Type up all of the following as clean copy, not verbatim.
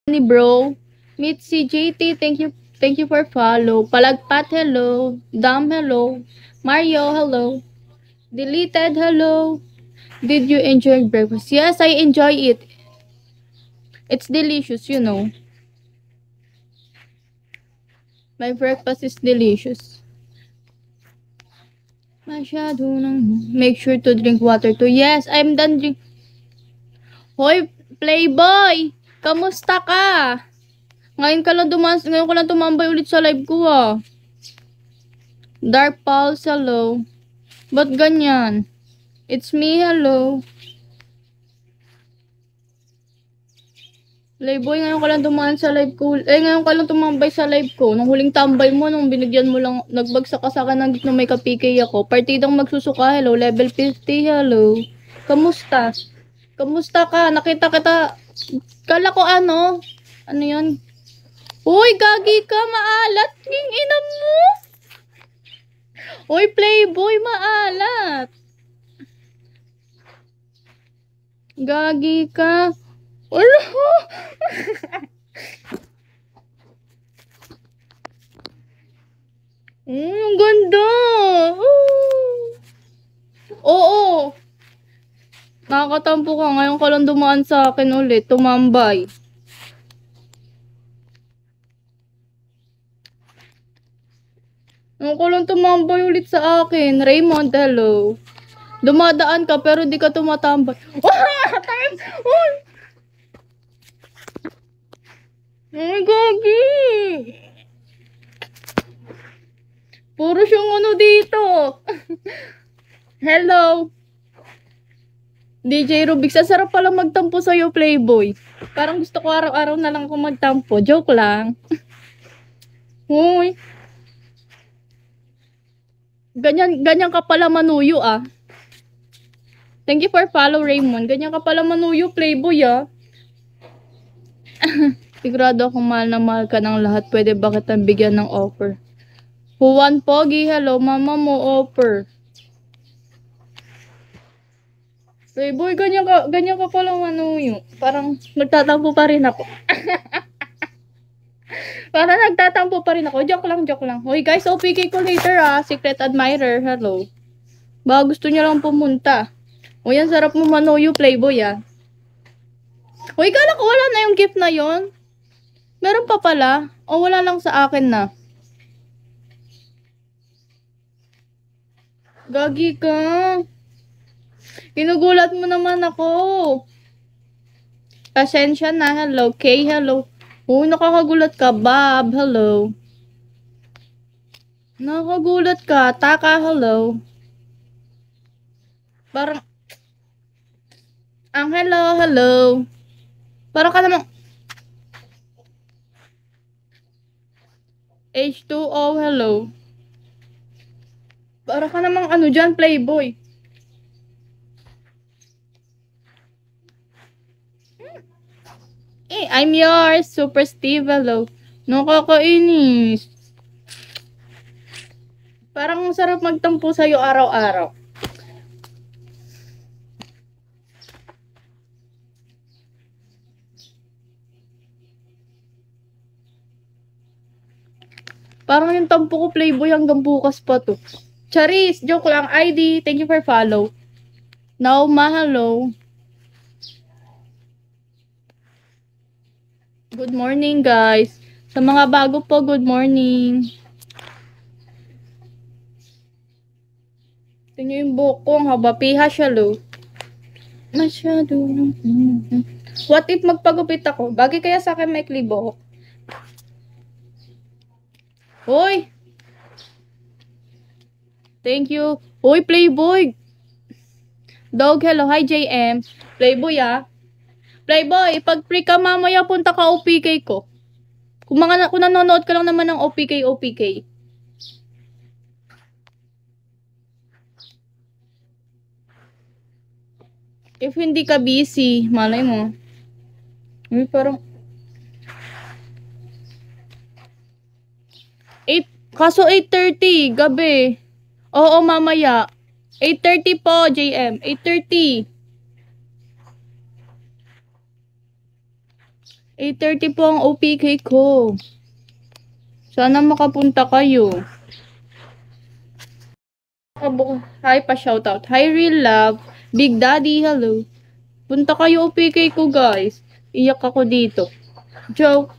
ni bro. Meet si JT, thank you for follow. Palagpat, hello. Dam, hello. Mario, hello. Deleted, hello. Did you enjoy breakfast? Yes, I enjoy it. It's delicious, you know. My breakfast is delicious. Masyado nang... Make sure to drink water too. Yes, I'm done drink... Hoy, Playboy! Kamusta ka? Ngayon ko lang tumambay ulit sa live ko ah. Dark Pulse, hello. Ba't ganyan? It's me, hello. Playboy, ngayon ka lang dumaan sa live ko. Ngayon ka lang tumambay sa live ko. Nung huling tambay mo, nung binigyan mo lang, nagbagsak ka sa akin ng gitna may ka-PK ako. Partidang magsusuka, hello. Level 50, hello. Kamusta? Kamusta ka? Nakita kita. Kala ko ano? Ano yun? Uy, gagi ka, maalat. King ina mo. Uy, Playboy, maalat. Gagi ka. Wala. Ang ganda. Oo. Nakakatampo ka. Ngayon ka lang dumaan sa akin ulit. Tumambay. Ngayon ka lang tumambay ulit sa akin. Raymond, hello. Dumadaan ka pero di ka tumatambay. Ay, gagi. Puro siyang ano dito. Hello. DJ Rubik, sarap pala magtampo sa'yo, Playboy. Parang gusto ko araw-araw na lang akong magtampo. Joke lang. Huy. Ganyan ka pala manuyo ah. Thank you for follow, Raymond. Ganyan ka pala manuyo, Playboy ah. Sigurado akong mahal na mahal ka ng lahat. Pwede ba kitang bigyan ng offer? Juan Pogi, hello. Mama mo, offer. Playboy, ganyan ka pala manuyo. Parang nagtatampo pa rin ako. Parang nagtatampo pa rin ako. Joke lang. Hoy guys, OPK ko later ah. Secret admirer, hello. Baka gusto niya lang pumunta. O yan, sarap mo manuyo, Playboy ah. Hoy, kala ko wala na yung gift na yon. Meron pa pala. O wala lang sa akin na. Gagi ka. Inugulat mo naman ako. Pasensya na. Hello. Kay, hello. Uy, nakakagulat ka. Bob, hello. Nakakagulat ka. Taka, hello. Parang... Ang hello. Parang ka namang... H2O, hello. Parang ka namang ano dyan, Playboy. I'm yours, Super Steve, hello. Nakakainis. Parang sarap magtampo sa'yo araw-araw. Parang yung tampo ko, Playboy, hanggang bukas pa to. Charis, joke lang. ID, thank you for follow. Now, mahalo. Good morning, guys. Sa mga bago po, good morning. Ito nyo yung buhok ko, ang haba. Piha siya, lo. Masyado. What if magpagupit ako? Bagay kaya sa akin may buhok? Hoy! Thank you. Hoy, Playboy! Dog, hello. Hi, JM. Playboy, ah. Playboy, pag free ka mamaya, punta ka OPK ko. Kung nanonood ka lang naman ng OPK. If hindi ka busy, malay mo. Uy, parang... Kaso 8:30, gabi. Oo, mamaya. 8:30 po, JM. 8:30. 8:30 po ang OPK ko. Sana makapunta kayo. Hi pa shoutout. Hi Real Love. Big Daddy, hello. Punta kayo OPK ko guys. Iyak ako dito. Joke.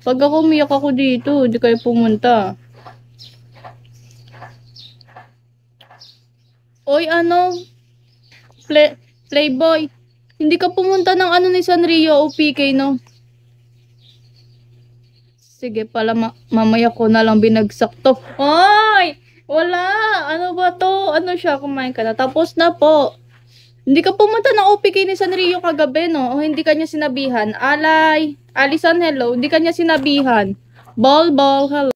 Pag ako umiyak ako dito, hindi kayo pumunta. Oy, ano? Playboy. Hindi ka pumunta ng ano ni Sanrio OPK, no? Sige pala, mamaya ko na lang binagsak to. Ay! Wala! Ano ba to? Ano siya? Kumain ka na. Tapos na po. Hindi ka pumunta ng OPK ni Sanrio kagabi, no? O hindi kanya sinabihan. Alay! Alisan, hello. Hindi kanya sinabihan. Ball, hello.